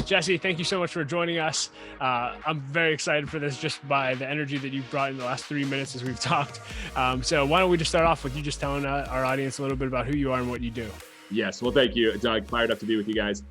Jesse, thank you so much for joining us. I'm very excited for this just by the energy that you've brought in the last 3 minutes as we've talked. So why don't we just start off with you just telling our audience a little bit about who you are and what you do. Yes. Well, thank you, Doug. Fired up to be with you guys.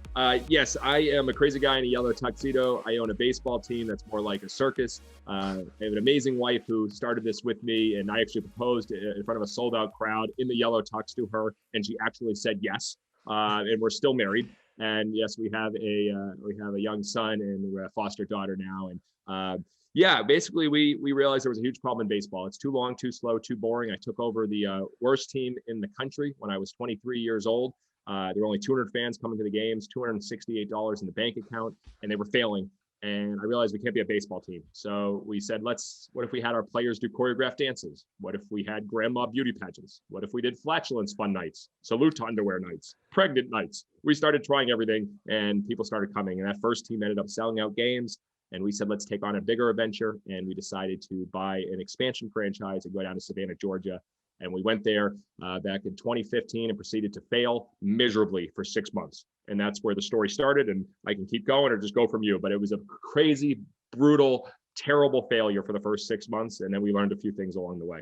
Yes, I am a crazy guy in a yellow tuxedo. I own a baseball team that's more like a circus. I have an amazing wife who started this with me, and I actually proposed in front of a sold-out crowd in the yellow tux to her, and she actually said yes. And we're still married. And yes, we have a young son and we're a foster daughter now. And basically we realized there was a huge problem in baseball. It's too long, too slow, too boring. I took over the worst team in the country when I was 23 years old. There were only 200 fans coming to the games, $268 in the bank account, and they were failing. And I realized we can't be a baseball team. So we said, what if we had our players do choreographed dances? What if we had grandma beauty pageants? What if we did flatulence fun nights, salute underwear nights, pregnant nights? We started trying everything and people started coming. And that first team ended up selling out games. And we said, let's take on a bigger adventure. And we decided to buy an expansion franchise and go down to Savannah, Georgia. And we went there back in 2015 and proceeded to fail miserably for 6 months. And that's where the story started. And I can keep going or just go from you. But it was a crazy, brutal, terrible failure for the first 6 months. And then we learned a few things along the way.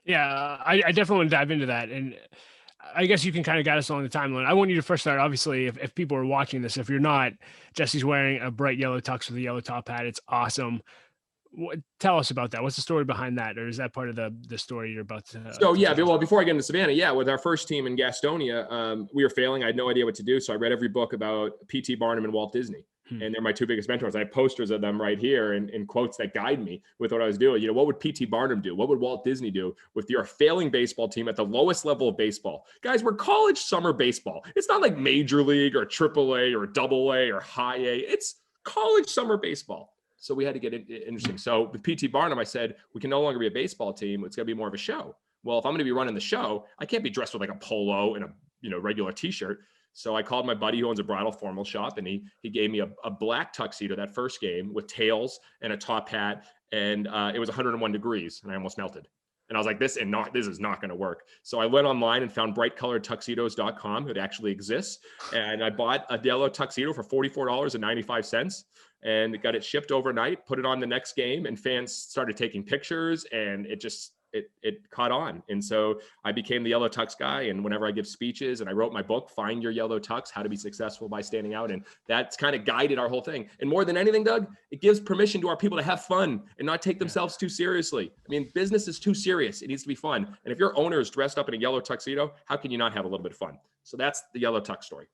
Yeah, I definitely want to dive into that. And I guess you can kind of guide us along the timeline. I want you to first start, obviously, if people are watching this, if you're not, Jesse's wearing a bright yellow tux with a yellow top hat. It's awesome. Tell us about that. What's the story behind that? Or is that part of the story you're about to? Well, before I get into Savannah, with our first team in Gastonia, we were failing. I had no idea what to do. So I read every book about P.T. Barnum and Walt Disney. And they're my two biggest mentors. I have posters of them right here and quotes that guide me with what I was doing. What would P.T. Barnum do? What would Walt Disney do with your failing baseball team at the lowest level of baseball? Guys, we're college summer baseball. It's not like major league or triple A or double A or high A. It's college summer baseball. So we had to get it interesting. So with P.T. Barnum, I said, we can no longer be a baseball team. It's going to be more of a show. Well, if I'm going to be running the show, I can't be dressed with like a polo and a regular t-shirt. So I called my buddy who owns a bridal formal shop, and he gave me a black tuxedo that first game with tails and a top hat. And it was 101 degrees and I almost melted. And I was like, this is not going to work. So I went online and found brightcoloredtuxedos.com. It actually exists. And I bought a yellow tuxedo for $44.95 and got it shipped overnight, put it on the next game, and fans started taking pictures, and it caught on. And so I became the yellow tux guy. And whenever I give speeches, and I wrote my book, Find Your Yellow Tux, How to Be Successful by Standing Out. And that's kind of guided our whole thing. And more than anything, Doug, it gives permission to our people to have fun and not take themselves too seriously. I mean, business is too serious. It needs to be fun. And if your owner is dressed up in a yellow tuxedo, how can you not have a little bit of fun? So that's the yellow tux story.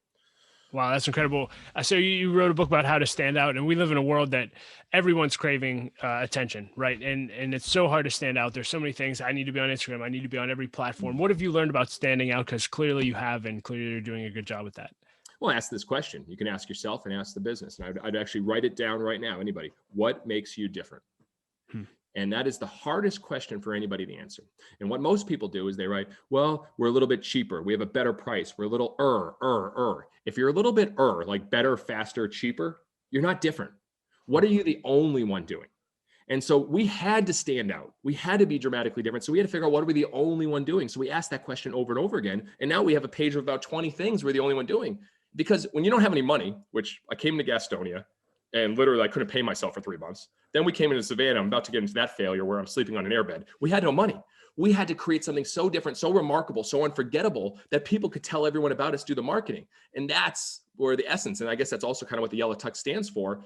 Wow, that's incredible. So you wrote a book about how to stand out, and we live in a world that everyone's craving attention, right? And it's so hard to stand out. There's so many things. I need to be on Instagram. I need to be on every platform. What have you learned about standing out? Because clearly you have, and clearly you're doing a good job with that. Well, ask this question. You can ask yourself and ask the business. And I'd actually write it down right now. Anybody, what makes you different? And that is the hardest question for anybody to answer. And what most people do is they write, well, we're a little bit cheaper. We have a better price. We're a little If you're a little bit like better, faster, cheaper, you're not different. What are you the only one doing? And so we had to stand out. We had to be dramatically different. So we had to figure out what are we the only one doing? So we asked that question over and over again. And now we have a page of about 20 things we're the only one doing. Because when you don't have any money, which I came to Gastonia, and literally I couldn't pay myself for 3 months. Then we came into Savannah. I'm about to get into that failure where I'm sleeping on an airbed. We had no money. We had to create something so different, so remarkable, so unforgettable that people could tell everyone about us, do the marketing. And that's where the essence. And I guess that's also kind of what the yellow tux stands for.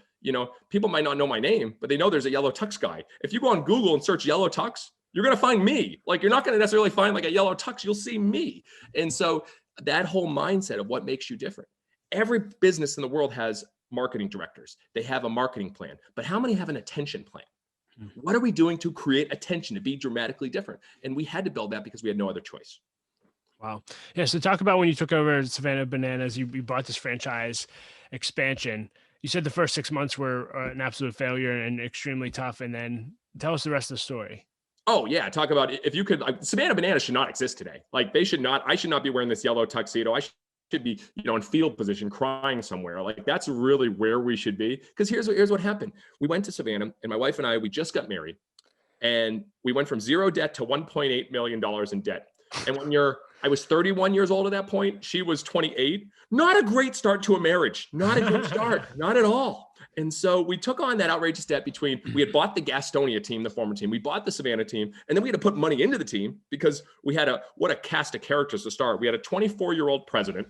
People might not know my name, but they know there's a yellow tux guy. If you go on Google and search yellow tux, you're going to find me. Like, you're not going to necessarily find like a yellow tux. You'll see me. And so that whole mindset of what makes you different. Every business in the world has marketing directors. They have a marketing plan, but how many have an attention plan? What are we doing to create attention, to be dramatically different? And we had to build that because we had no other choice. Wow. Yeah. So talk about when you took over Savannah Bananas, you brought this franchise expansion. You said the first 6 months were an absolute failure and extremely tough. And then tell us the rest of the story. Oh yeah. Talk about if you could, Savannah Bananas should not exist today. Like, I should not be wearing this yellow tuxedo. I should be, in field position crying somewhere. Like, that's really where we should be. Because here's what happened. We went to Savannah, and my wife and I, we just got married, and we went from zero debt to $1.8 million in debt. And when you're I was 31 years old at that point. She was 28. Not a great start to a marriage. Not a good start. Not at all. And so we took on that outrageous debt between, we had bought the Gastonia team, the former team. We bought the Savannah team. And then we had to put money into the team because we had what a cast of characters to start. We had a 24-year-old president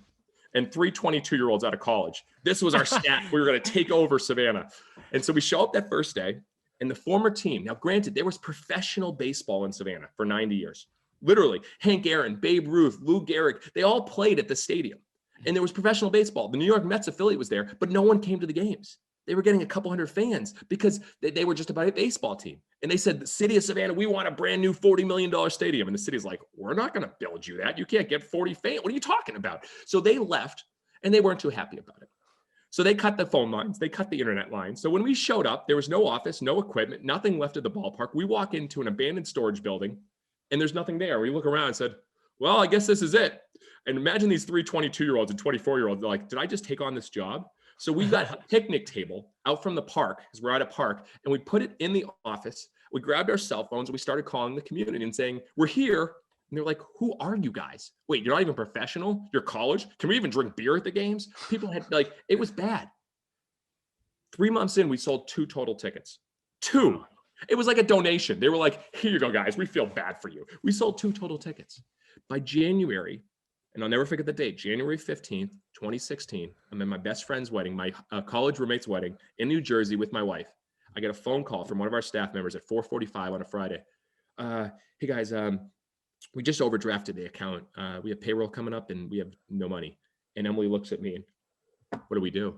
and 3 22-year-olds out of college. This was our staff. We were going to take over Savannah. And so we show up that first day, and the former team, now granted, there was professional baseball in Savannah for 90 years. Literally, Hank Aaron, Babe Ruth, Lou Gehrig, they all played at the stadium. And there was professional baseball. The New York Mets affiliate was there, but no one came to the games. They were getting a couple hundred fans because they were just about a baseball team. And they said, the city of Savannah, we want a brand new $40 million stadium. And the city's like, we're not going to build you that. You can't get 40 fans. What are you talking about? So they left, and they weren't too happy about it. So they cut the phone lines. They cut the internet lines. So when we showed up, there was no office, no equipment, nothing left at the ballpark. We walk into an abandoned storage building, and there's nothing there. We look around and said, well, I guess this is it. And imagine these 3 22-year-olds and 24-year-olds. They're like, did I just take on this job? So we got a picnic table out from the park, because we're at a park, and we put it in the office. We grabbed our cell phones, and we started calling the community and saying, we're here. And they're like, who are you guys? Wait, you're not even professional? You're college? Can we even drink beer at the games? People had, like, it was bad. 3 months in, we sold 2 total tickets. 2. It was like a donation. They were like, here you go, guys. We feel bad for you. We sold 2 total tickets. By January, and I'll never forget the date, January 15th, 2016, I'm in my best friend's wedding, my college roommate's wedding in New Jersey with my wife. I get a phone call from one of our staff members at 4:45 on a Friday. Hey, guys, we just overdrafted the account. We have payroll coming up, and we have no money. And Emily looks at me, and what do we do?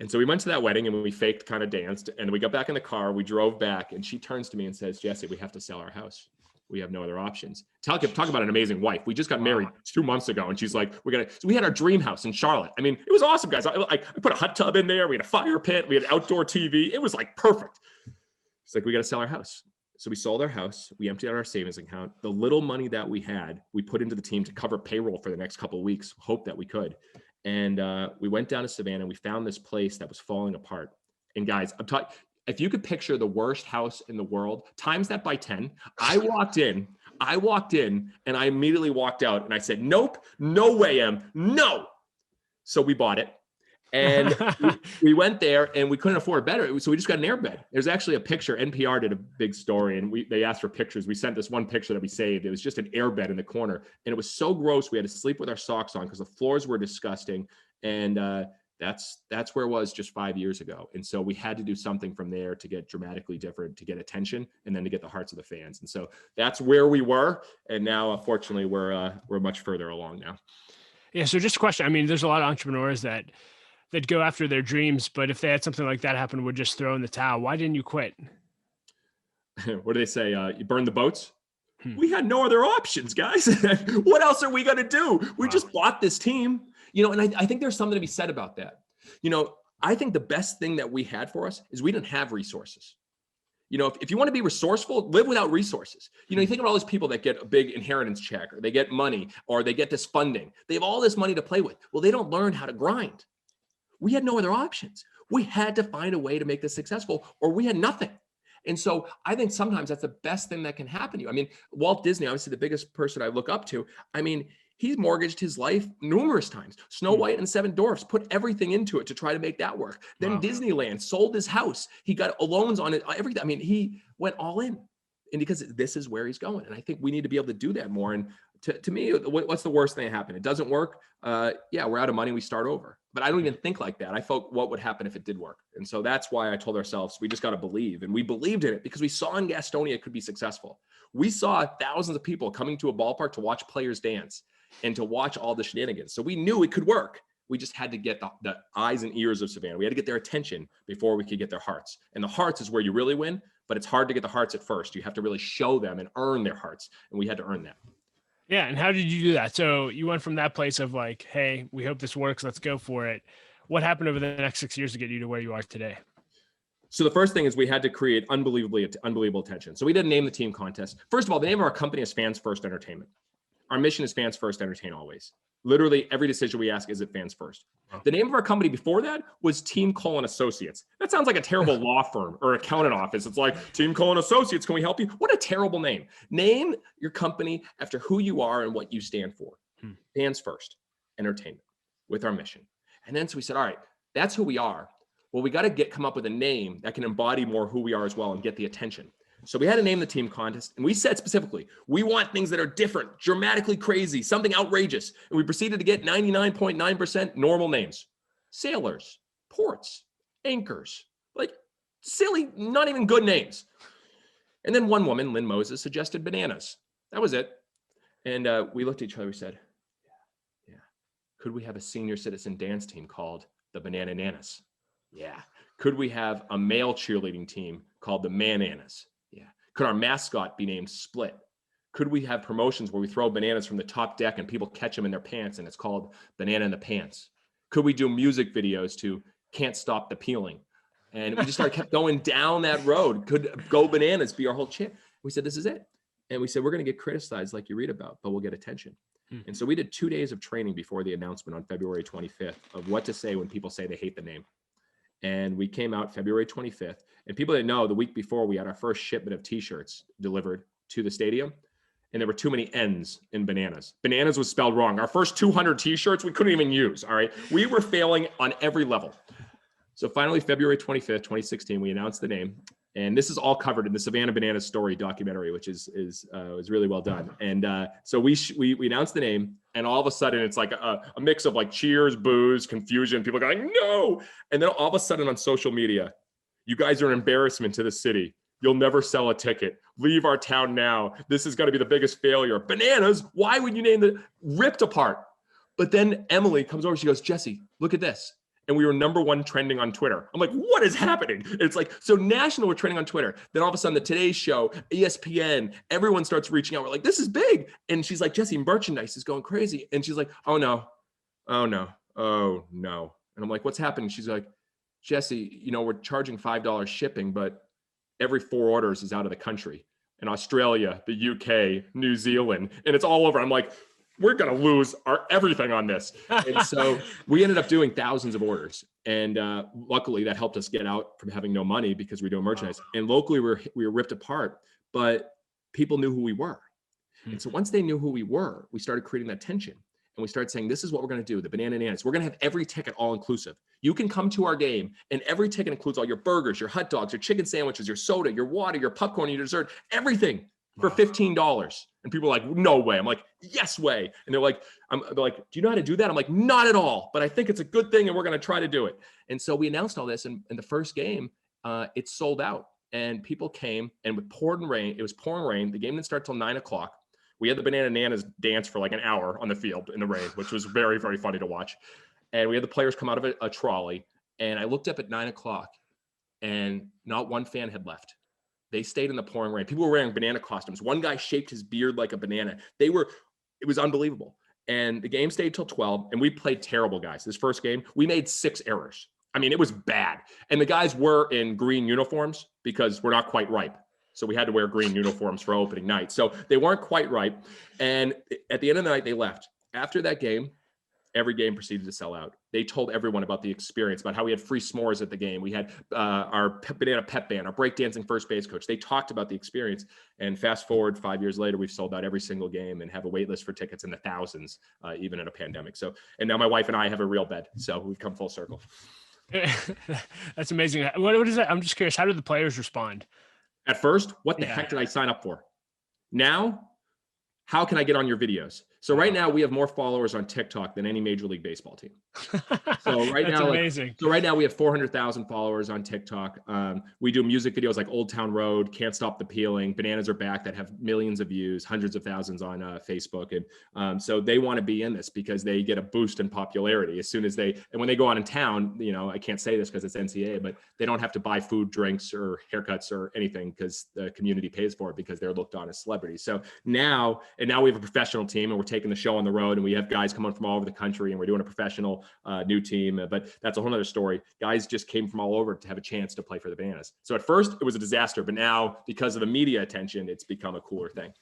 And so we went to that wedding, and we faked, kind of danced, and we got back in the car. We drove back, and she turns to me and says, Jesse, we have to sell our house. We have no other options. Talk about an amazing wife. We just got married 2 months ago, and she's like, so we had our dream house in Charlotte. I mean, it was awesome, guys. I put a hot tub in there. We had a fire pit. We had outdoor TV. It was like perfect. It's like, we got to sell our house. So we sold our house. We emptied out our savings account. The little money that we had, we put into the team to cover payroll for the next couple of weeks, hope that we could. And we went down to Savannah, and we found this place that was falling apart. And guys, I'm talking, if you could picture the worst house in the world, times that by 10, I walked in, and I immediately walked out, and I said, nope, no way, no. So we bought it. And we went there, and we couldn't afford better. So we just got an airbed. There's actually a picture. NPR did a big story, and they asked for pictures. We sent this one picture that we saved. It was just an airbed in the corner. And it was so gross. We had to sleep with our socks on because the floors were disgusting. And that's where it was just 5 years ago. And so we had to do something from there to get dramatically different, to get attention, and then to get the hearts of the fans. And so that's where we were. And now, unfortunately, we're much further along now. Yeah. So just a question. I mean, there's a lot of entrepreneurs that go after their dreams, but if they had something like that happen, would just throw in the towel. Why didn't you quit? What do they say? You burn the boats? We had no other options, guys. What else are we going to do? We just bought this team, and I think there's something to be said about that. I think the best thing that we had for us is we didn't have resources. If you want to be resourceful, live without resources. You think about all those people that get a big inheritance check, or they get money, or they get this funding. They have all this money to play with. Well, they don't learn how to grind. We had no other options. We had to find a way to make this successful, or we had nothing. And so I think sometimes that's the best thing that can happen to you. I mean, Walt Disney, obviously the biggest person I look up to. I mean, he's mortgaged his life numerous times. Snow White and Seven Dwarfs, put everything into it to try to make that work. Then Disneyland sold his house. He got loans on it, everything. I mean, he went all in. And because this is where he's going. And I think we need to be able to do that more. And to me, what's the worst thing that happened? It doesn't work. We're out of money. We start over. But I don't even think like that. I thought, what would happen if it did work? And so that's why I told ourselves, we just got to believe. And we believed in it because we saw in Gastonia it could be successful. We saw thousands of people coming to a ballpark to watch players dance and to watch all the shenanigans. So we knew it could work. We just had to get the eyes and ears of Savannah. We had to get their attention before we could get their hearts. And the hearts is where you really win, but it's hard to get the hearts at first. You have to really show them and earn their hearts. And we had to earn that. Yeah. And how did you do that? So you went from that place of like, hey, we hope this works. Let's go for it. What happened over the next 6 years to get you to where you are today? So the first thing is we had to create unbelievable attention. So we didn't name the team contest. First of all, the name of our company is Fans First Entertainment. Our mission is Fans First, Entertain Always. Literally every decision we ask, is it fans first? The name of our company before that was Team Associates. That sounds like a terrible law firm or accountant office. It's like, Team Associates, can we help you? What a terrible name. Name your company after who you are and what you stand for. Fans first, entertainment with our mission. And then so we said, all right, that's who we are. Well, we got to come up with a name that can embody more who we are as well and get the attention. So we had to name the team contest, and we said specifically, we want things that are different, dramatically crazy, something outrageous. And we proceeded to get 99.9% normal names. Sailors, ports, anchors, like silly, not even good names. And then one woman, Lynn Moses, suggested bananas. That was it. And we looked at each other, we said, yeah. Could we have a senior citizen dance team called the Bananas? Yeah. Could we have a male cheerleading team called the Mananas? Yeah. Could our mascot be named Split? Could we have promotions where we throw bananas from the top deck and people catch them in their pants and it's called Banana in the Pants? Could we do music videos to Can't Stop the Peeling? And we just kept going down that road. Could Go Bananas be our whole chant? We said, this is it. And we said, we're going to get criticized like you read about, but we'll get attention. And so we did 2 days of training before the announcement on February 25th of what to say when people say they hate the name. And we came out February 25th. And people didn't know, the week before, we had our first shipment of T-shirts delivered to the stadium. And there were too many N's in bananas. Bananas was spelled wrong. Our first 200 T-shirts, we couldn't even use, all right? We were failing on every level. So finally, February 25th, 2016, we announced the name. And this is all covered in the Savannah Bananas story documentary, which is really well done. And so we announced the name, and all of a sudden it's like a mix of like cheers, boos, confusion, people going, no. And then all of a sudden on social media, you guys are an embarrassment to the city. You'll never sell a ticket. Leave our town now. This is going to be the biggest failure. Bananas, why would you name the ripped apart? But then Emily comes over, she goes, Jesse, look at this. And we were #1 trending on Twitter. I'm like, what is happening? It's like, so national, we're trending on Twitter. Then all of a sudden, the Today Show, ESPN, everyone starts reaching out. We're like, this is big. And she's like, Jesse, merchandise is going crazy. And she's like, oh no. And I'm like, what's happening? She's like, Jesse, we're charging $5 shipping, but every 4 orders is out of the country. In Australia, the UK, New Zealand, and it's all over. I'm like, we're going to lose our everything on this. And so we ended up doing thousands of orders. And luckily that helped us get out from having no money because we're doing merchandise. And locally we were ripped apart, but people knew who we were. And so once they knew who we were, we started creating that tension. And we started saying, this is what we're going to do, the Bananas. We're going to have every ticket all inclusive. You can come to our game and every ticket includes all your burgers, your hot dogs, your chicken sandwiches, your soda, your water, your popcorn, your dessert, everything for $15. And people are like, no way. I'm like, yes way. And they're like, do you know how to do that? I'm like, not at all, but I think it's a good thing and we're going to try to do it. And so we announced all this, and in the first game, it sold out, and people came, and with pouring rain, it was pouring rain. The game didn't start till 9:00. We had the Bananas dance for like an hour on the field in the rain, which was very, very funny to watch. And we had the players come out of a trolley, and I looked up at 9:00, and not one fan had left. They stayed in the pouring rain. People were wearing banana costumes. One guy shaped his beard like a banana. It was unbelievable. And the game stayed till 12, and we played terrible, guys. This first game, we made 6 errors. I mean, it was bad. And the guys were in green uniforms because we're not quite ripe. So we had to wear green uniforms for opening night. So they weren't quite ripe. And at the end of the night, they left. After that game, every game proceeded to sell out. They told everyone about the experience, about how we had free s'mores at the game. We had our banana pep band, our breakdancing first base coach. They talked about the experience. And fast forward 5 years later, we've sold out every single game and have a wait list for tickets in the thousands, even in a pandemic. So, and now my wife and I have a real bed. So we've come full circle. That's amazing. What is that? I'm just curious. How did the players respond? At first, what the heck did I sign up for? Now, how can I get on your videos? So right now we have more followers on TikTok than any Major League Baseball team. So right now, amazing. So right now we have 400,000 followers on TikTok. We do music videos like Old Town Road, Can't Stop the Peeling, Bananas Are Back that have millions of views, hundreds of thousands on Facebook. And so they want to be in this because they get a boost in popularity as soon as and when they go out in town, I can't say this because it's NCAA, but they don't have to buy food, drinks, or haircuts or anything because the community pays for it because they're looked on as celebrities. So now we have a professional team, and we're taking the show on the road, and we have guys coming from all over the country, and we're doing a professional new team. But that's a whole other story. Guys just came from all over to have a chance to play for the Bananas. So at first it was a disaster, but now because of the media attention, it's become a cooler thing.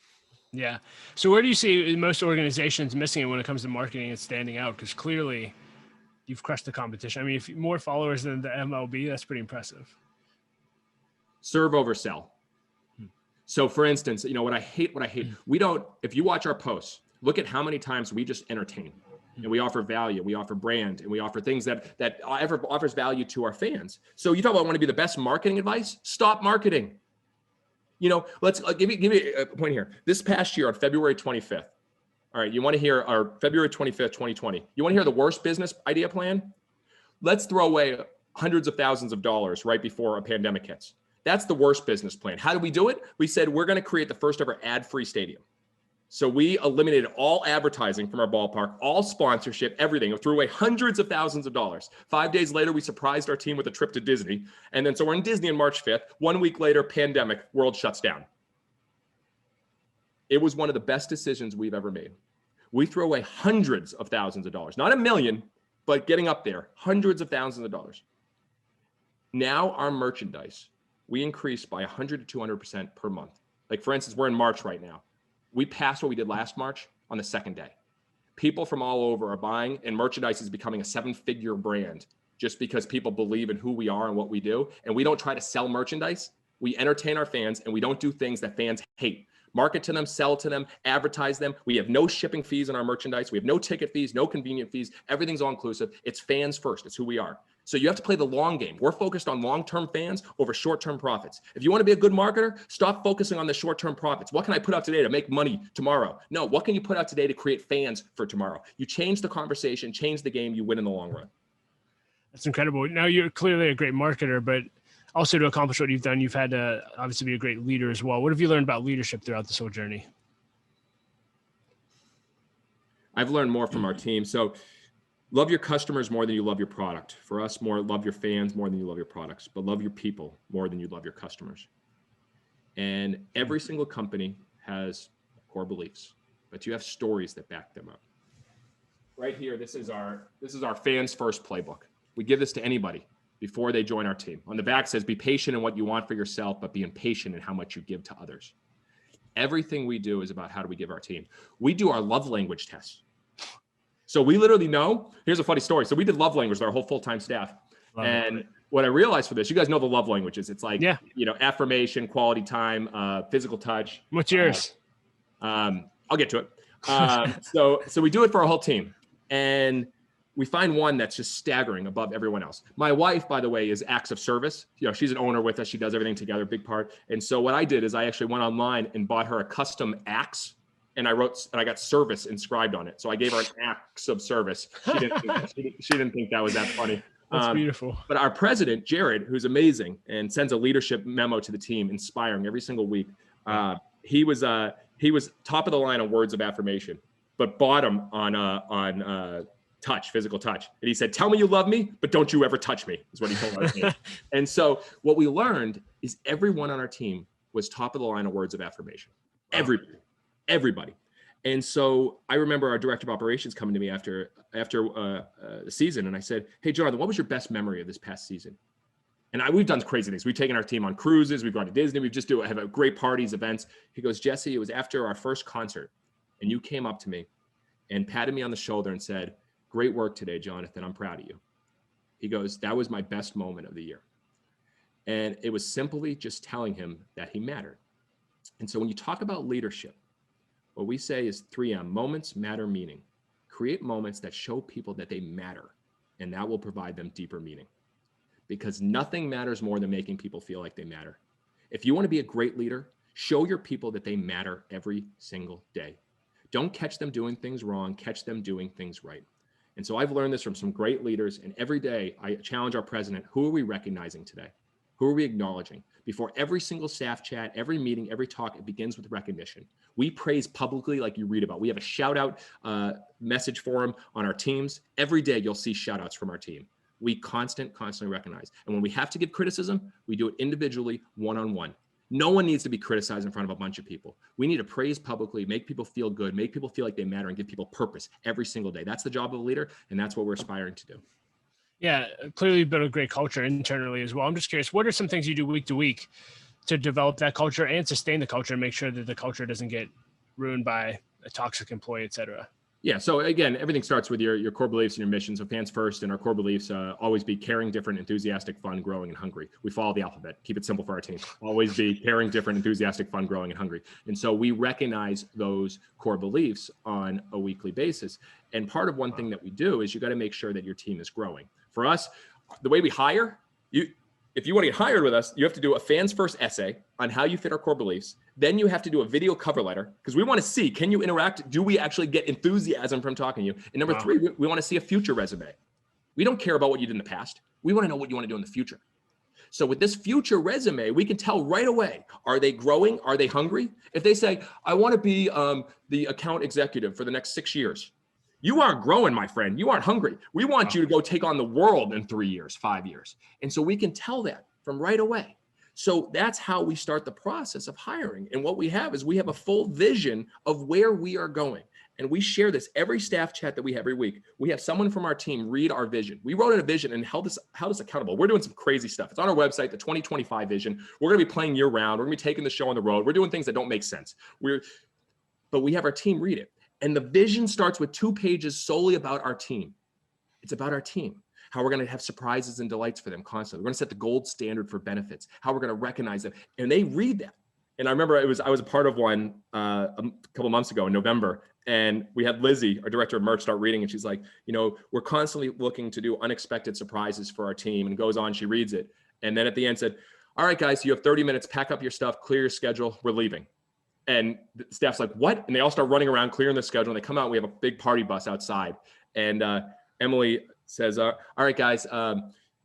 Yeah. So where do you see most organizations missing it when it comes to marketing and standing out? Because clearly you've crushed the competition. I mean, if more followers than the MLB, that's pretty impressive. Serve over sell. So for instance, what I hate, if you watch our posts, Look at how many times we just entertain, and we offer value, we offer brand, and we offer things that offers value to our fans. So you talk about want to be the best marketing advice? Stop marketing. You know, let's give you a point here. This past year on February 25th, all right, you want to hear our February 25th, 2020. You want to hear the worst business idea plan? Let's throw away hundreds of thousands of dollars right before a pandemic hits. That's the worst business plan. How do we do it? We said we're going to create the first ever ad-free stadium. So we eliminated all advertising from our ballpark, all sponsorship, everything. We threw away hundreds of thousands of dollars. 5 days later, we surprised our team with a trip to Disney. And then so we're in Disney on March 5th. 1 week later, pandemic, world shuts down. It was one of the best decisions we've ever made. We threw away hundreds of thousands of dollars, not a million, but getting up there, hundreds of thousands of dollars. Now our merchandise, we increased by 100 to 200% per month. Like for instance, we're in March right now. We passed what we did last March on the second day. People from all over are buying, and merchandise is becoming a 7-figure brand just because people believe in who we are and what we do. And we don't try to sell merchandise. We entertain our fans, and we don't do things that fans hate. Market to them, sell to them, advertise them. We have no shipping fees on our merchandise. We have no ticket fees, no convenient fees. Everything's all inclusive. It's fans first. It's who we are. So you have to play the long game. We're focused on long-term fans over short-term profits. If you want to be a good marketer, stop focusing on the short-term profits. What can I put out today to make money tomorrow? No, what can you put out today to create fans for tomorrow? You change the conversation, change the game, you win in the long run. That's incredible. Now you're clearly a great marketer, but also to accomplish what you've done, you've had to obviously be a great leader as well. What have you learned about leadership throughout this whole journey? I've learned more from our team. So love your customers more than you love your product. For us, love your fans more than you love your products, but love your people more than you love your customers. And every single company has core beliefs, but you have stories that back them up. Right here, this is our fans first playbook. We give this to anybody before they join our team. On the back says, be patient in what you want for yourself, but be impatient in how much you give to others. Everything we do is about how do we give our team. We do our love language tests. So we literally know, here's a funny story. So we did love language with our whole full-time staff. And what I realized for this, you guys know the love languages. It's like, you know, affirmation, quality time, physical touch. What's yours? I'll get to it. So we do it for our whole team. And we find one that's just staggering above everyone else. My wife, by the way, is acts of service. You know, she's an owner with us. She does everything together, big part. And so what I did is I actually went online and bought her a custom axe. And I got service inscribed on it. So I gave her an acts of service. She didn't think that was that funny. That's beautiful. But our president, Jared, who's amazing and sends a leadership memo to the team, inspiring every single week. He was top of the line on words of affirmation, but bottom on touch, physical touch. And he said, tell me you love me, but don't you ever touch me, is what he told our team. And so what we learned is everyone on our team was top of the line on words of affirmation. Everybody. And so I remember our director of operations coming to me after the season. And I said, hey, Jonathan, what was your best memory of this past season? And we've done crazy things. We've taken our team on cruises. We've gone to Disney. Have great parties, events. He goes, Jesse, it was after our first concert. And you came up to me and patted me on the shoulder and said, great work today, Jonathan. I'm proud of you. He goes, that was my best moment of the year. And it was simply just telling him that he mattered. And so when you talk about leadership, what we say is 3M, moments, matter, meaning. Create moments that show people that they matter, and that will provide them deeper meaning. Because nothing matters more than making people feel like they matter. If you want to be a great leader, show your people that they matter every single day. Don't catch them doing things wrong, catch them doing things right. And so I've learned this from some great leaders, and every day I challenge our president, who are we recognizing today? Who are we acknowledging? Before every single staff chat, every meeting, every talk, it begins with recognition. We praise publicly like you read about. We have a shout out message forum on our teams. Every day you'll see shout outs from our team. We constantly recognize. And when we have to give criticism, we do it individually, one-on-one. No one needs to be criticized in front of a bunch of people. We need to praise publicly, make people feel good, make people feel like they matter, and give people purpose every single day. That's the job of a leader, and that's what we're aspiring to do. Yeah, clearly you've built a great culture internally as well. I'm just curious, what are some things you do week to week to develop that culture and sustain the culture and make sure that the culture doesn't get ruined by a toxic employee, et cetera? Yeah. So again, everything starts with your core beliefs and your mission. So fans first, and our core beliefs always be caring, different, enthusiastic, fun, growing, and hungry. We follow the alphabet. Keep it simple for our team. Always be caring, different, enthusiastic, fun, growing, and hungry. And so we recognize those core beliefs on a weekly basis. And part of one thing that we do is you got to make sure that your team is growing. For us, the way we hire, if you want to get hired with us, you have to do a fans first essay on how you fit our core beliefs. Then you have to do a video cover letter because we want to see, can you interact? Do we actually get enthusiasm from talking to you? And number three, we want to see a future resume. We don't care about what you did in the past. We want to know what you want to do in the future. So with this future resume, we can tell right away, are they growing? Are they hungry? If they say, I want to be the account executive for the next 6 years. You aren't growing, my friend. You aren't hungry. We want you to go take on the world in 3 years, 5 years. And so we can tell that from right away. So that's how we start the process of hiring. And what we have is we have a full vision of where we are going. And we share this every staff chat that we have every week. We have someone from our team read our vision. We wrote in a vision and held us accountable. We're doing some crazy stuff. It's on our website, the 2025 vision. We're going to be playing year round. We're going to be taking the show on the road. We're doing things that don't make sense. But we have our team read it. And the vision starts with 2 pages solely about our team. It's about our team, how we're going to have surprises and delights for them constantly. We're going to set the gold standard for benefits, how we're going to recognize them. And they read that. And I remember I was a part of one a couple months ago in November, and we had Lizzie, our director of merch, start reading, and she's like, we're constantly looking to do unexpected surprises for our team, and goes on, she reads it. And then at the end said, all right, guys, you have 30 minutes, pack up your stuff, clear your schedule, we're leaving. And the staff's like, what? And they all start running around, clearing the schedule. And they come out, and we have a big party bus outside. And Emily says, all right, guys,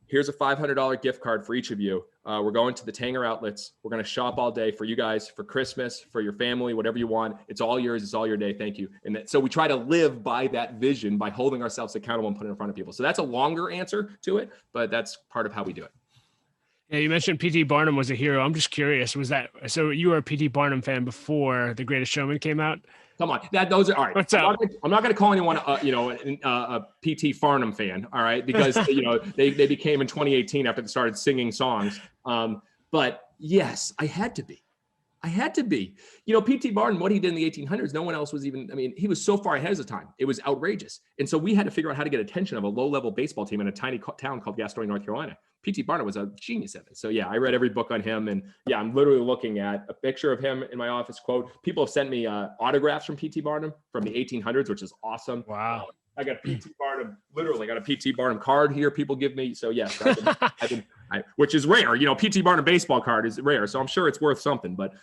here's a $500 gift card for each of you. We're going to the Tanger outlets. We're going to shop all day for you guys, for Christmas, for your family, whatever you want. It's all yours. It's all your day. Thank you. And so we try to live by that vision by holding ourselves accountable and putting it in front of people. So that's a longer answer to it, but that's part of how we do it. Yeah, you mentioned P.T. Barnum was a hero. I'm just curious, so you were a P.T. Barnum fan before The Greatest Showman came out? Come on, those are all right. What's up? I'm not going to call anyone, a P.T. Farnum fan, all right? Because they became in 2018 after they started singing songs. But yes, I had to be. P.T. Barnum, what he did in the 1800s, no one else was even. I mean, he was so far ahead of his time. It was outrageous, and so we had to figure out how to get attention of a low-level baseball team in a tiny town called Gastonia, North Carolina. P.T. Barnum was a genius at it. So yeah, I read every book on him, and yeah, I'm literally looking at a picture of him in my office. Quote: people have sent me autographs from P.T. Barnum from the 1800s, which is awesome. Wow. I got a P.T. Barnum, literally got a P.T. Barnum card here. People give me. So yes, which is rare. P.T. Barnum baseball card is rare. So I'm sure it's worth something. But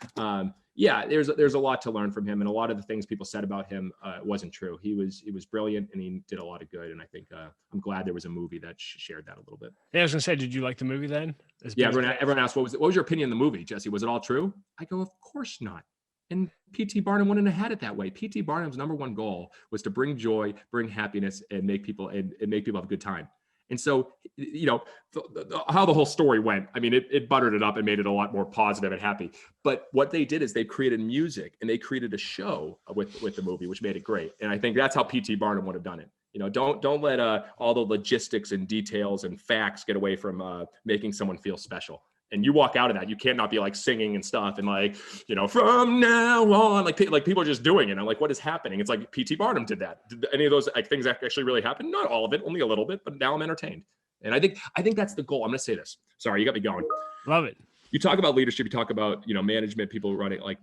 yeah, there's a lot to learn from him, and a lot of the things people said about him wasn't true. He was brilliant, and he did a lot of good. And I think I'm glad there was a movie that shared that a little bit. Yeah, I was gonna say, did you like the movie then? Yeah, everyone asked, what was your opinion of the movie, Jesse? Was it all true? I go, of course not. And P.T. Barnum wouldn't have had it that way. P.T. Barnum's number one goal was to bring joy, bring happiness, and make people have a good time. And so, how the whole story went, I mean, it buttered it up and made it a lot more positive and happy. But what they did is they created music, and they created a show with the movie, which made it great. And I think that's how P.T. Barnum would have done it. Don't let all the logistics and details and facts get away from making someone feel special. And you walk out of that, you can't not be like singing and stuff and like, from now on, like people are just doing it. I'm like, what is happening? It's like P.T. Barnum did that. Did any of those things actually really happen? Not all of it, only a little bit, but now I'm entertained. And I think that's the goal. I'm going to say this. Sorry, you got me going. Love it. You talk about leadership, you talk about, management, people running, like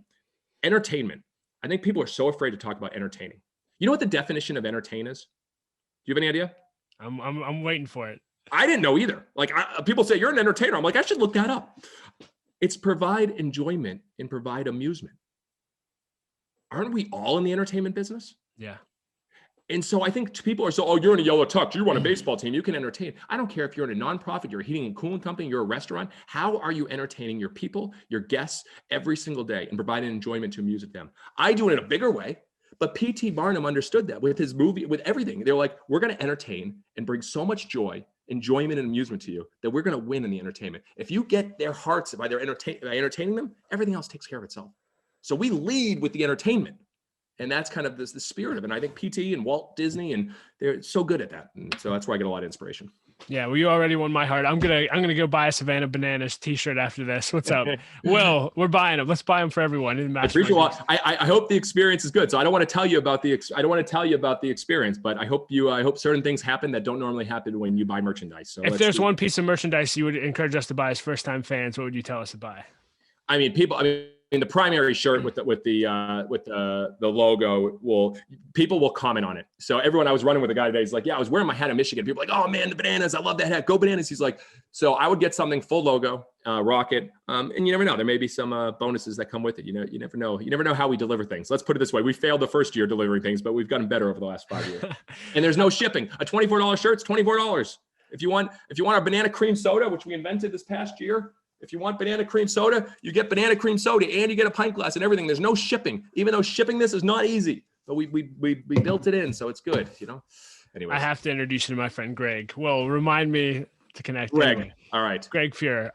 entertainment. I think people are so afraid to talk about entertaining. You know what the definition of entertain is? Do you have any idea? I'm waiting for it. I didn't know either. Like people say you're an entertainer. I'm like, I should look that up. It's provide enjoyment and provide amusement. Aren't we all in the entertainment business? Yeah. And so I think people are you're in a yellow tux, you run a baseball team, you can entertain. I don't care if you're in a nonprofit, you're a heating and cooling company, you're a restaurant. How are you entertaining your people, your guests every single day and providing enjoyment to amuse them? I do it in a bigger way. But P.T. Barnum understood that with his movie, with everything. They're like, we're going to entertain and bring so much joy, enjoyment, and amusement to you that we're going to win in the entertainment. If you get their hearts by entertaining them, everything else takes care of itself. So we lead with the entertainment. And that's kind of the spirit of it. And I think P.T. and Walt Disney, and they're so good at that. And so that's where I get a lot of inspiration. Yeah, well, you already won my heart. I'm gonna go buy a Savannah Bananas t-shirt after this. What's up? Well, we're buying them. Let's buy them for everyone in I appreciate. Mastermind. Well, I hope the experience is good. So I don't want to tell you about the experience, but I hope certain things happen that don't normally happen when you buy merchandise. So If there's one piece of merchandise you would encourage us to buy as first-time fans, what would you tell us to buy? I mean, the primary shirt with the logo people will comment on it. So everyone, I was running with a guy today. He's like, yeah, I was wearing my hat in Michigan. People are like, oh man, the Bananas. I love that hat. Go Bananas. He's like, so I would get something full logo, rocket. And you never know. There may be some bonuses that come with it. You never know. You never know how we deliver things. Let's put it this way. We failed the first year delivering things, but we've gotten better over the last 5 years. And there's no shipping. A $24 shirt's $24. If you want a banana cream soda, which we invented this past year, if you want banana cream soda, you get banana cream soda and you get a pint glass and everything. There's no shipping, even though shipping this is not easy. But we built it in, so it's good, Anyway, I have to introduce you to my friend Greg. Well, remind me to connect. Greg, anyway. all right. Greg Fuhrer.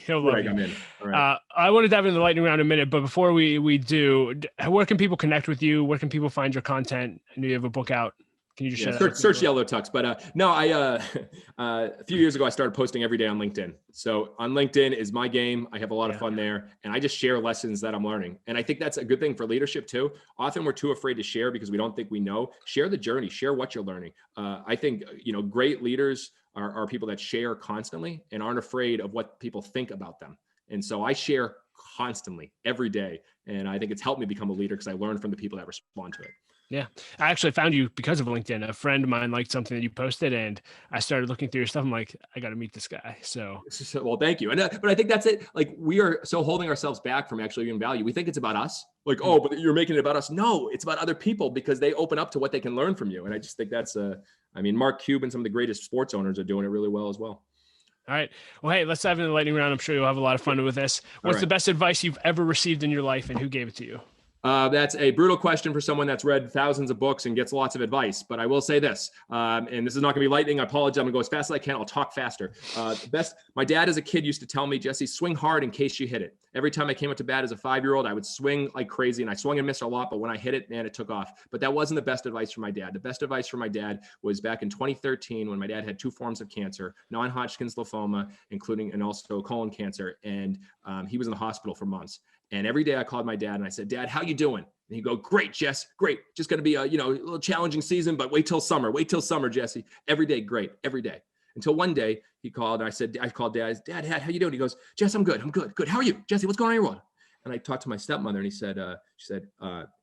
He'll love Greg, you. I'm in. All right. I want to dive into the lightning round in a minute, but before we do, where can people connect with you? Where can people find your content? I know you have a book out. Can you just share that? Search Yellow Tux. But no, a few years ago, I started posting every day on LinkedIn. So on LinkedIn is my game. I have a lot of fun there, and I just share lessons that I'm learning. And I think that's a good thing for leadership too. Often we're too afraid to share because we don't think we know. Share the journey, share what you're learning. I think, great leaders are people that share constantly and aren't afraid of what people think about them. And so I share constantly every day. And I think it's helped me become a leader because I learn from the people that respond to it. Yeah. I actually found you because of LinkedIn. A friend of mine liked something that you posted and I started looking through your stuff. I'm like, I got to meet this guy. So, well, thank you. And, but I think that's it. Like, we are so holding ourselves back from actually giving value. We think it's about us. Like, oh, but you're making it about us. No, it's about other people because they open up to what they can learn from you. And I just think that's Mark Cuban, some of the greatest sports owners are doing it really well as well. All right. Well, hey, let's dive into the lightning round. I'm sure you'll have a lot of fun with this. What's the best advice you've ever received in your life and who gave it to you? That's a brutal question for someone that's read thousands of books and gets lots of advice. But I will say this, and this is not going to be lightning. I apologize. I'm going to go as fast as I can. I'll talk faster. My dad as a kid used to tell me, Jesse, swing hard in case you hit it. Every time I came up to bat as a 5-year-old, I would swing like crazy, and I swung and missed a lot. But when I hit it, man, it took off. But that wasn't the best advice from my dad. The best advice from my dad was back in 2013 when my dad had 2 forms of cancer, non-Hodgkin's lymphoma, and also colon cancer. And he was in the hospital for months. And every day I called my dad and I said, Dad, how you doing? And he'd go, great, Jess, great. Just going to be a little challenging season, but wait till summer, Jesse. Every day, great, every day. Until one day he called and I called Dad, how you doing? He goes, Jess, I'm good. Good. How are you? Jesse, what's going on in your world? And I talked to my stepmother and she said,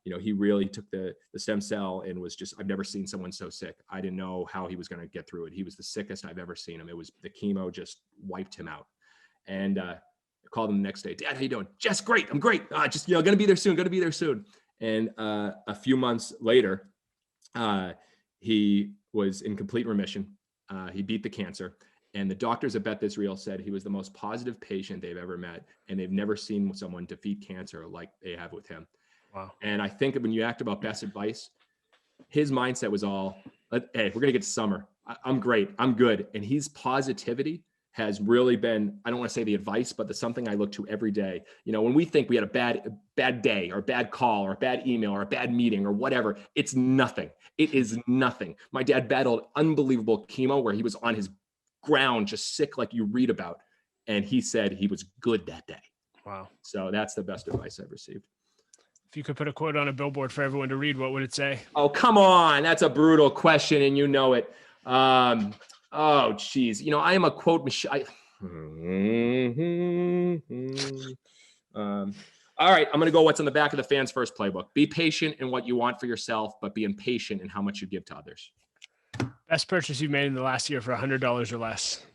he really took the stem cell and was just, I've never seen someone so sick. I didn't know how he was going to get through it. He was the sickest I've ever seen him. It was the chemo just wiped him out. And, I called him the next day. Dad, how you doing? Jess, great. I'm great. Just, going to be there soon. And a few months later, he was in complete remission. He beat the cancer. And the doctors at Beth Israel said he was the most positive patient they've ever met. And they've never seen someone defeat cancer like they have with him. Wow. And I think when you asked about best advice, his mindset was all, hey, we're going to get to summer. I'm great. I'm good. And his positivity has really been, I don't want to say the advice, but something I look to every day. When we think we had a bad day or a bad call or a bad email or a bad meeting or whatever, it's nothing. It is nothing. My dad battled unbelievable chemo where he was on his ground, just sick like you read about. And he said he was good that day. Wow. So that's the best advice I've received. If you could put a quote on a billboard for everyone to read, what would it say? Oh, come on. That's a brutal question. And you know it. Oh, geez. I am a quote machine. All right. I'm going to go what's on the back of the Fans First playbook. Be patient in what you want for yourself, but be impatient in how much you give to others. Best purchase you've made in the last year for $100 or less.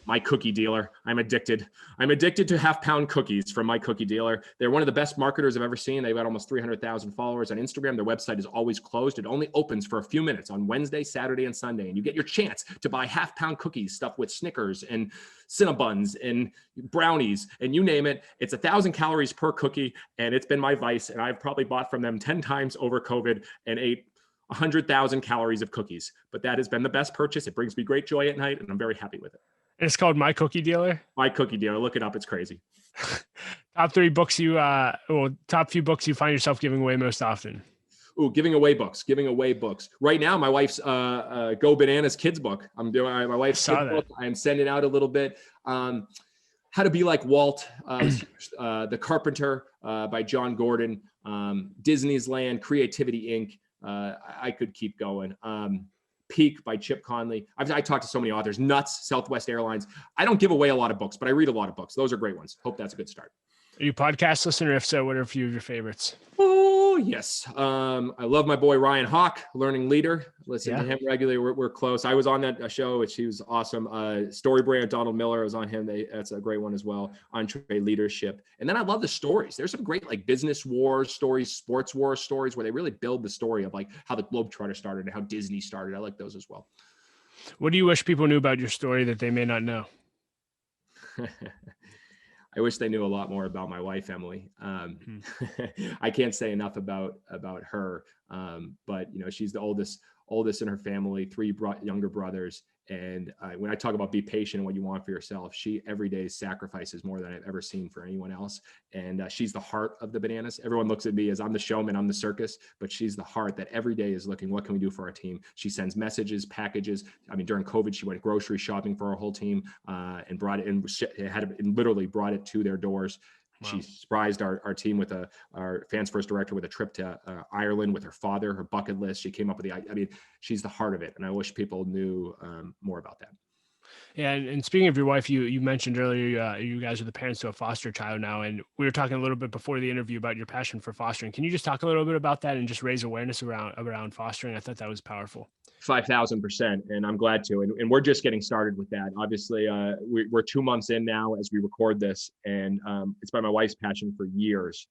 My cookie dealer. I'm addicted to half-pound cookies from my cookie dealer. They're one of the best marketers I've ever seen. They've got almost 300,000 followers on Instagram. Their website is always closed. It only opens for a few minutes on Wednesday, Saturday, and Sunday. And you get your chance to buy half-pound cookies stuffed with Snickers and Cinnabons and brownies and you name it. It's 1,000 calories per cookie. And it's been my vice. And I've probably bought from them 10 times over COVID and ate 100,000 calories of cookies. But that has been the best purchase. It brings me great joy at night, and I'm very happy with it. It's called My Cookie Dealer. My Cookie Dealer. Look it up. It's crazy. Top few books you find yourself giving away most often. Ooh, giving away books. Right now, my wife's Go Bananas kids book. I'm doing my wife's kids book. I'm sending out a little bit. How to Be Like Walt, The Carpenter by John Gordon, Disney's Land, Creativity Inc. I could keep going. Peak by Chip Conley. I talked to so many authors. Nuts, Southwest Airlines. I don't give away a lot of books, but I read a lot of books. Those are great ones. Hope that's a good start. Are you a podcast listener? If so, what are a few of your favorites? Oh, yes. I love my boy Ryan Hawk, Learning Leader. Listen to him regularly. We're close. I was on that show, which he was awesome. Story Brand, Donald Miller, I was on him. That's a great one as well. Entree Leadership. And then I love the stories. There's some great like business wars stories, sports war stories, where they really build the story of like how the Globetrotter started and how Disney started. I like those as well. What do you wish people knew about your story that they may not know? I wish they knew a lot more about my wife, Emily. I can't say enough about her. But she's the oldest in her family, three younger brothers. And when I talk about be patient and what you want for yourself, she every day sacrifices more than I've ever seen for anyone else. And she's the heart of the Bananas. Everyone looks at me as I'm the showman, I'm the circus, but she's the heart that every day is looking, what can we do for our team? She sends messages, packages. I mean, during COVID, she went grocery shopping for our whole team and brought it in, literally brought it to their doors. Wow. She surprised our team with our fans first director with a trip to Ireland with her father, her bucket list. She came up with she's the heart of it. And I wish people knew more about that. Yeah. And speaking of your wife, you mentioned earlier, you guys are the parents to a foster child now. And we were talking a little bit before the interview about your passion for fostering. Can you just talk a little bit about that and just raise awareness around fostering? I thought that was powerful. 5,000%. And I'm glad to. And we're just getting started with that. Obviously, we're 2 months in now as we record this. And it's been my wife's passion for years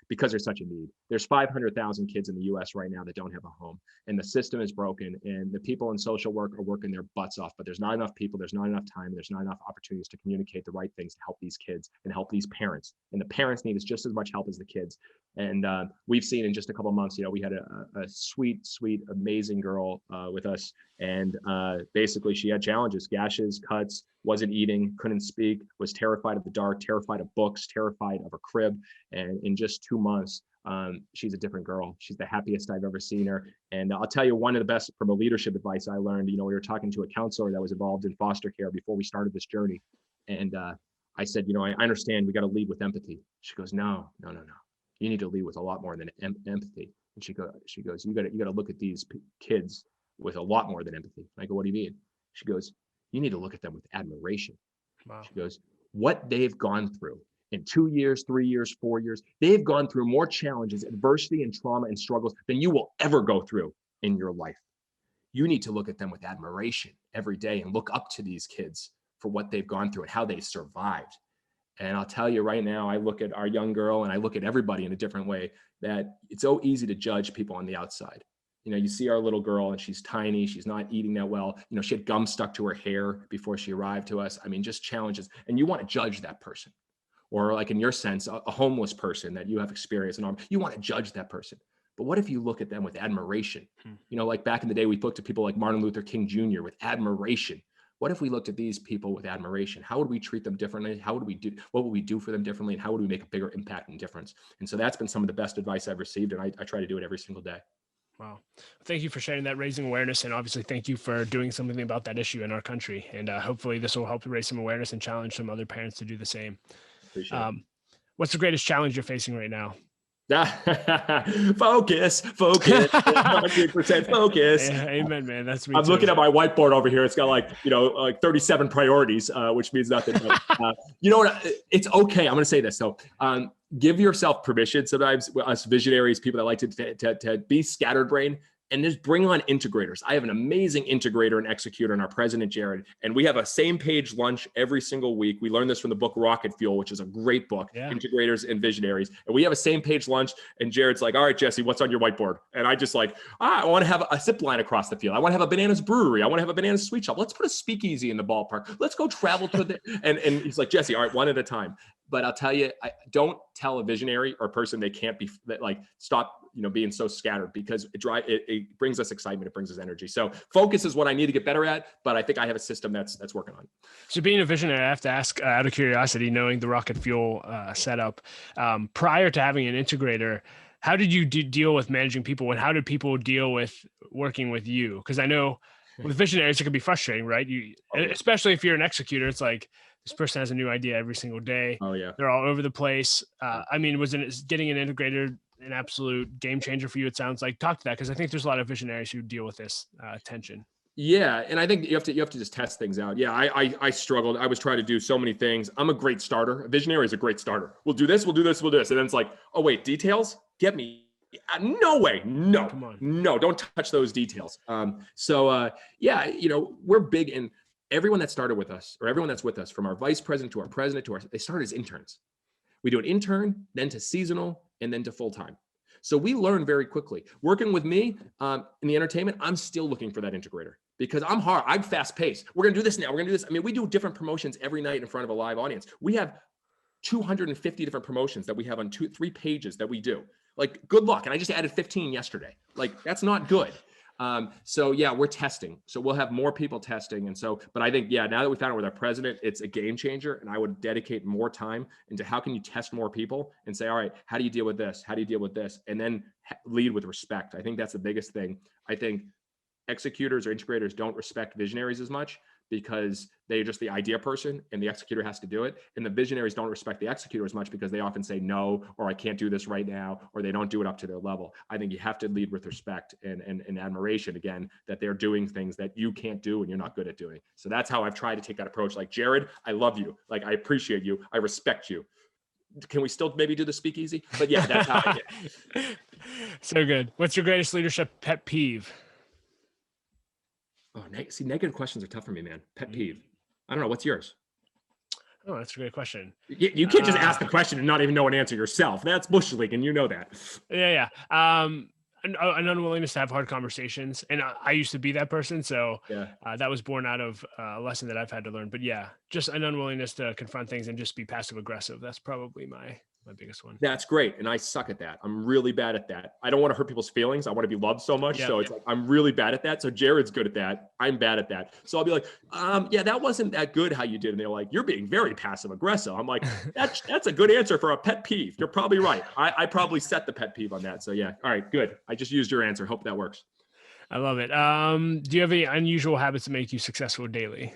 because there's such a need. There's 500,000 kids in the US right now that don't have a home. And the system is broken. And the people in social work are working their butts off. But there's not enough people. There's not enough time. There's not enough opportunities to communicate the right things to help these kids and help these parents. And the parents need is just as much help as the kids. And we've seen in just a couple of months, we had a sweet, amazing girl with us. And basically she had challenges, gashes, cuts, wasn't eating, couldn't speak, was terrified of the dark, terrified of books, terrified of her crib. And in just 2 months, she's a different girl. She's the happiest I've ever seen her. And I'll tell you one of the best from a leadership advice I learned, we were talking to a counselor that was involved in foster care before we started this journey. And I said, I understand we got to lead with empathy. She goes, no. You need to lead with a lot more than empathy. And she goes, you got to look at these kids with a lot more than empathy. And I go, what do you mean? She goes, you need to look at them with admiration. Wow. She goes, what they've gone through in 2 years, 3 years, 4 years, they've gone through more challenges, adversity and trauma and struggles than you will ever go through in your life. You need to look at them with admiration every day and look up to these kids for what they've gone through and how they survived. And I'll tell you right now, I look at our young girl and I look at everybody in a different way, that it's so easy to judge people on the outside. You see our little girl and she's tiny, she's not eating that well. She had gum stuck to her hair before she arrived to us. Just challenges. And you want to judge that person. Or like in your sense, a homeless person that you have experience in, you want to judge that person. But what if you look at them with admiration? Like back in the day, we looked at people like Martin Luther King Jr. with admiration. What if we looked at these people with admiration? How would we treat them differently? What would we do for them differently? And how would we make a bigger impact and difference? And so that's been some of the best advice I've received. And I try to do it every single day. Wow. Thank you for sharing that, raising awareness. And obviously, thank you for doing something about that issue in our country. And hopefully this will help raise some awareness and challenge some other parents to do the same. Appreciate it. What's the greatest challenge you're facing right now? Focus, 100% focus. Yeah, amen, man. That's me. I'm looking at my whiteboard over here. It's got like 37 priorities, which means nothing. But, you know what? It's okay. I'm going to say this. So give yourself permission. Sometimes us visionaries, people that like to be scatterbrained, and just bring on integrators. I have an amazing integrator and executor in our president, Jared, and we have a same page lunch every single week. We learned this from the book Rocket Fuel, which is a great book, Integrators and Visionaries. And we have a same page lunch, and Jared's like, all right, Jesse, what's on your whiteboard? And I just I want to have a zip line across the field. I want to have a Bananas brewery. I want to have a Bananas sweet shop. Let's put a speakeasy in the ballpark. Let's go travel to the, and he's like, Jesse, all right, one at a time. But I'll tell you, don't tell a visionary or a person they can't be stop, being so scattered, because it brings us excitement. It brings us energy. So focus is what I need to get better at, but I think I have a system that's working on. So being a visionary, I have to ask out of curiosity, knowing the Rocket Fuel setup, prior to having an integrator, how did you deal with managing people, and how did people deal with working with you? Because I know with visionaries, it can be frustrating, right? Especially if you're an executor, it's like this person has a new idea every single day. Oh yeah. They're all over the place. I mean, was getting an integrator an absolute game changer for you? It sounds like. Talk to that, because I think there's a lot of visionaries who deal with this tension. Yeah, and I think you have to just test things out. Yeah, I struggled. I was trying to do so many things. I'm a great starter. A visionary is a great starter. We'll do this, we'll do this, we'll do this. And then it's like, oh wait, details? Get me. No way. No. Come on. No, don't touch those details. Yeah, we're big in everyone that started with us, or everyone that's with us, from our vice president to our president they started as interns. We do an intern, then to seasonal, and then to full-time. So we learn very quickly. Working with me in the entertainment, I'm still looking for that integrator, because I'm hard. I'm fast paced. We're going to do this now. We're going to do this. I mean, we do different promotions every night in front of a live audience. We have 250 different promotions that we have on 2-3 pages that we do. Like, good luck. And I just added 15 yesterday. Like, that's not good. So yeah, we're testing. So we'll have more people testing. But I think, yeah, now that we found it with our president, it's a game changer. And I would dedicate more time into how can you test more people and say, all right, how do you deal with this? How do you deal with this? And then lead with respect. I think that's the biggest thing. I think executors or integrators don't respect visionaries as much, because they're just the idea person and the executor has to do it. And the visionaries don't respect the executor as much, because they often say no, or I can't do this right now, or they don't do it up to their level. I think you have to lead with respect and admiration, again, that they're doing things that you can't do and you're not good at doing. So that's how I've tried to take that approach. Like, Jared, I love you. Like, I appreciate you. I respect you. Can we still maybe do the speakeasy? But yeah, that's how I get. So good. What's your greatest leadership pet peeve? Oh, see, negative questions are tough for me, man. Pet peeve. I don't know. What's yours? Oh, that's a great question. You can't just ask the question and not even know an answer yourself. That's bush league, and you know that. Yeah. An unwillingness to have hard conversations. And I used to be that person. So yeah, that was born out of a lesson that I've had to learn. But yeah, just an unwillingness to confront things and just be passive aggressive. That's probably my biggest one. That's great. And I suck at that. I'm really bad at that. I don't want to hurt people's feelings. I want to be loved so much. So it's like, I'm really bad at that. So Jared's good at that. I'm bad at that. So I'll be like, yeah, that wasn't that good how you did. And they're like, you're being very passive aggressive. I'm like, that's a good answer for a pet peeve. You're probably right. I probably set the pet peeve on that. So yeah. All right, good. I just used your answer. Hope that works. I love it. Do you have any unusual habits that make you successful daily?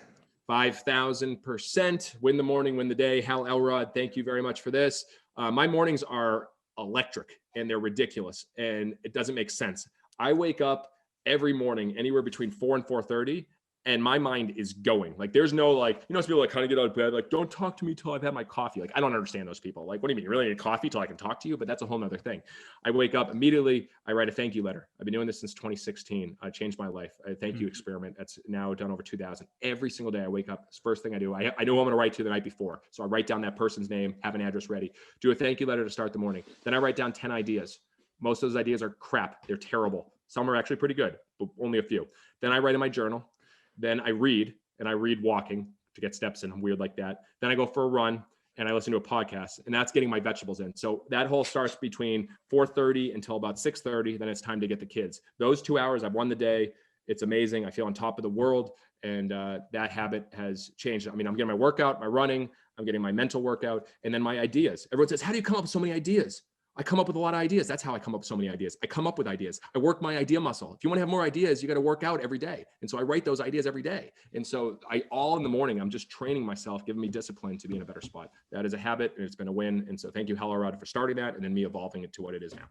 5,000%. Win the morning, win the day. Hal Elrod, thank you very much for this. My mornings are electric and they're ridiculous and it doesn't make sense. I wake up every morning anywhere between 4 and 4:30 and my mind is going. Like, there's no, like, people like kind of get out of bed, like, don't talk to me till I've had my coffee. Like, I don't understand those people. Like, what do you mean? You really need coffee till I can talk to you? But that's a whole nother thing. I wake up immediately. I write a thank you letter. I've been doing this since 2016. I changed my life. A thank you experiment. That's now done over 2,000. Every single day I wake up. It's the first thing I do. I know I'm going to write to the night before. So I write down that person's name, have an address ready, do a thank you letter to start the morning. Then I write down 10 ideas. Most of those ideas are crap. They're terrible. Some are actually pretty good, but only a few. Then I write in my journal. Then I read, and I read walking to get steps in. I'm weird like that. Then I go for a run and I listen to a podcast, and that's getting my vegetables in. So that whole starts between 4:30 until about 6:30. Then it's time to get the kids. Those 2 hours, I've won the day. It's amazing. I feel on top of the world. And that habit has changed. I mean, I'm getting my workout, my running, I'm getting my mental workout, and then my ideas. Everyone says, how do you come up with so many ideas? I come up with a lot of ideas. That's how I come up with so many ideas. I come up with ideas. I work my idea muscle. If you want to have more ideas, you got to work out every day. And so I write those ideas every day. And so all in the morning, I'm just training myself, giving me discipline to be in a better spot. That is a habit, and it's been a win. And so thank you, Hellerod, for starting that, and then me evolving it to what it is now.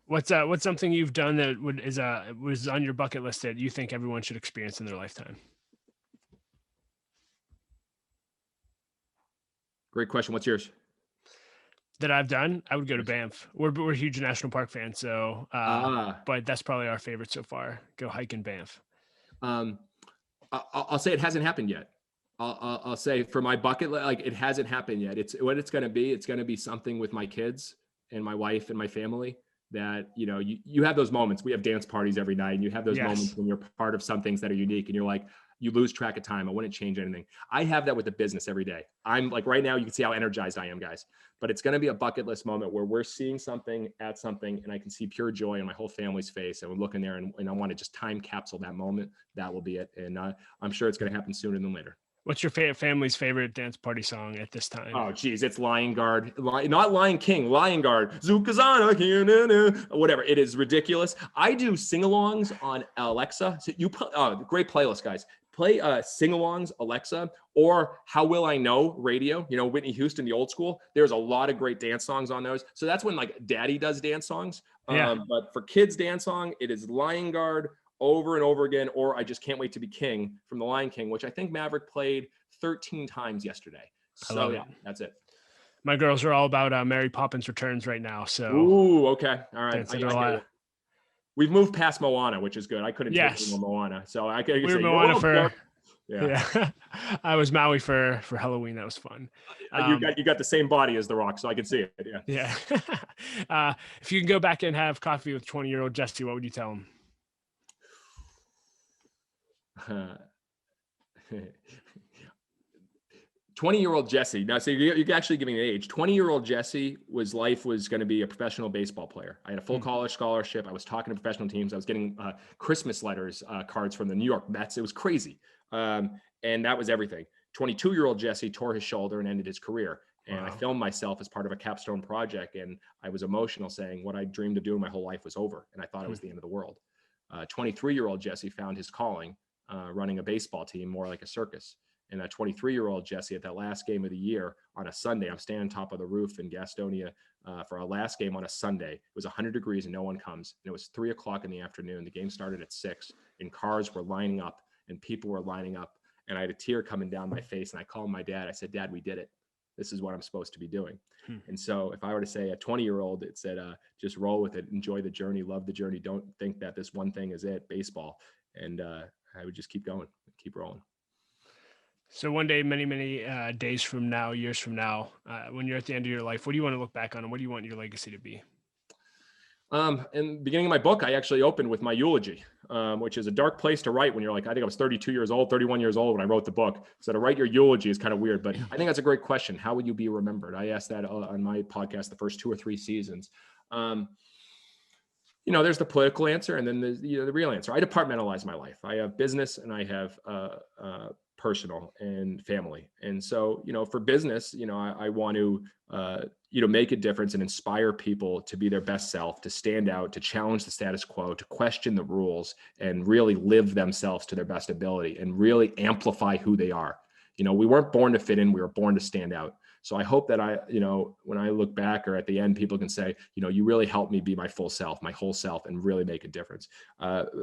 What's something you've done that was on your bucket list that you think everyone should experience in their lifetime? Great question. What's yours? That I've done, I would go to Banff. We're huge national park fans, so but that's probably our favorite so far. Go hike in Banff. I'll say it hasn't happened yet. I'll say for my bucket, like, it hasn't happened yet. It's what it's going to be. It's going to be something with my kids and my wife and my family that, you have those moments. We have dance parties every night, and you have those moments when you're part of some things that are unique, and you're like, you lose track of time. I wouldn't change anything. I have that with the business every day. I'm like, right now, you can see how energized I am, guys. But it's going to be a bucket list moment where we're seeing something at something, and I can see pure joy on my whole family's face. And we're looking there, and I want to just time capsule that moment. That will be it. And I'm sure it's going to happen sooner than later. What's your family's favorite dance party song at this time? Oh, geez, it's Lion Guard, not Lion King, Lion Guard, Zukazana, whatever. It is ridiculous. I do sing-alongs on Alexa. So you put, great playlist, guys. Play sing-alongs, Alexa, or How Will I Know radio. You know, Whitney Houston, the old school. There's a lot of great dance songs on those. So that's when like Daddy does dance songs. Yeah. But for kids dance song, it is Lion Guard over and over again, or I Just Can't Wait to Be King from The Lion King, which I think Maverick played 13 times yesterday. So yeah, that's it. My girls are all about Mary Poppins Returns right now. So ooh, okay, all right. We've moved past Moana, which is good. I couldn't take any more Moana, so I could. We were Moana for. Yeah. I was Maui for Halloween. That was fun. You got the same body as The Rock, so I can see it. Yeah. If you can go back and have coffee with 20-year-old Jesse, what would you tell him? 20-year-old Jesse. Now, so you're actually giving an age. 20-year-old Jesse life was going to be a professional baseball player. I had a full college scholarship. I was talking to professional teams. I was getting Christmas letters, cards from the New York Mets. It was crazy. And that was everything. 22-year-old Jesse tore his shoulder and ended his career. And I filmed myself as part of a capstone project. And I was emotional saying what I dreamed of doing my whole life was over. And I thought it was the end of the world. 23-year-old Jesse found his calling. Running a baseball team, more like a circus. And that 23-year-old Jesse at that last game of the year on a Sunday, I'm standing on top of the roof in Gastonia for our last game on a Sunday. It was 100 degrees and no one comes. And it was 3:00 in the afternoon. The game started at 6 and cars were lining up and people were lining up. And I had a tear coming down my face. And I called my dad. I said, Dad, we did it. This is what I'm supposed to be doing. And so if I were to say a 20-year-old, it said, just roll with it, enjoy the journey, love the journey. Don't think that this one thing is it, baseball. And I would just keep going, keep rolling. So one day, many days from now, years from now, when you're at the end of your life, what do you want to look back on and what do you want your legacy to be? In the beginning of my book, I actually opened with my eulogy, which is a dark place to write when you're like, I think I was 32 years old, 31 years old when I wrote the book. So to write your eulogy is kind of weird, but I think that's a great question. How would you be remembered? I asked that on my podcast, the first 2 or 3 seasons. You know, there's the political answer and then there's the real answer. I departmentalize my life. I have business and I have personal and family. And so, you know, for business, you know, I want to, make a difference and inspire people to be their best self, to stand out, to challenge the status quo, to question the rules and really live themselves to their best ability and really amplify who they are. You know, we weren't born to fit in, we were born to stand out. So I hope that when I look back or at the end, people can say, you know, you really helped me be my full self, my whole self, and really make a difference.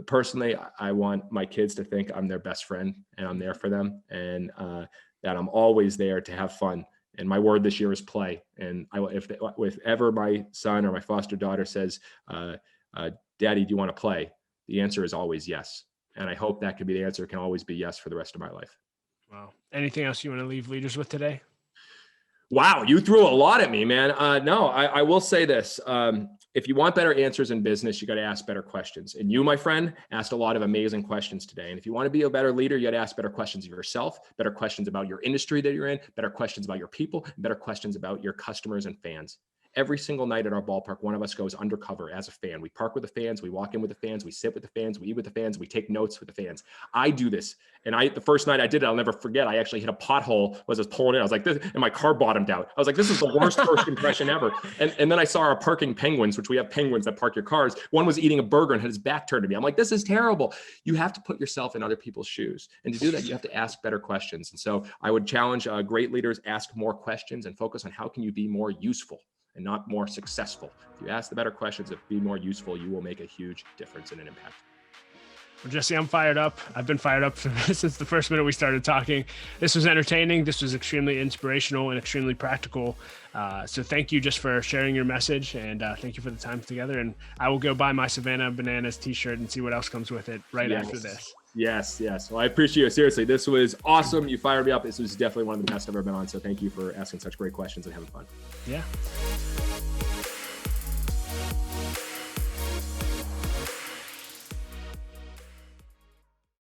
Personally, I want my kids to think I'm their best friend and I'm there for them and that I'm always there to have fun. And my word this year is play. And if ever my son or my foster daughter says, Daddy, do you want to play? The answer is always yes. And I hope that could be the answer. It can always be yes for the rest of my life. Wow. Anything else you want to leave leaders with today? Wow, you threw a lot at me, man. No, I will say this. If you want better answers in business, you got to ask better questions. And you, my friend, asked a lot of amazing questions today. And if you want to be a better leader, you got to ask better questions of yourself, better questions about your industry that you're in, better questions about your people, and better questions about your customers and fans. Every single night at our ballpark, one of us goes undercover as a fan. We park with the fans, we walk in with the fans, we sit with the fans, we eat with the fans, we take notes with the fans. I do this. And the first night I did it, I'll never forget. I actually hit a pothole as I was pulling in. I was like, this, and my car bottomed out. I was like, this is the worst first impression ever. And then I saw our parking penguins, which we have penguins that park your cars. One was eating a burger and had his back turned to me. I'm like, this is terrible. You have to put yourself in other people's shoes. And to do that, you have to ask better questions. And so I would challenge great leaders, ask more questions and focus on how can you be more useful and not more successful. If you ask the better questions, if be more useful, you will make a huge difference and an impact. Well, Jesse, I'm fired up. I've been fired up since the first minute we started talking. This was entertaining. This was extremely inspirational and extremely practical. So thank you just for sharing your message and thank you for the time together. And I will go buy my Savannah Bananas t-shirt and see what else comes with it after this. Yes. Well, I appreciate you. Seriously, this was awesome. You fired me up. This was definitely one of the best I've ever been on. So thank you for asking such great questions and having fun. Yeah.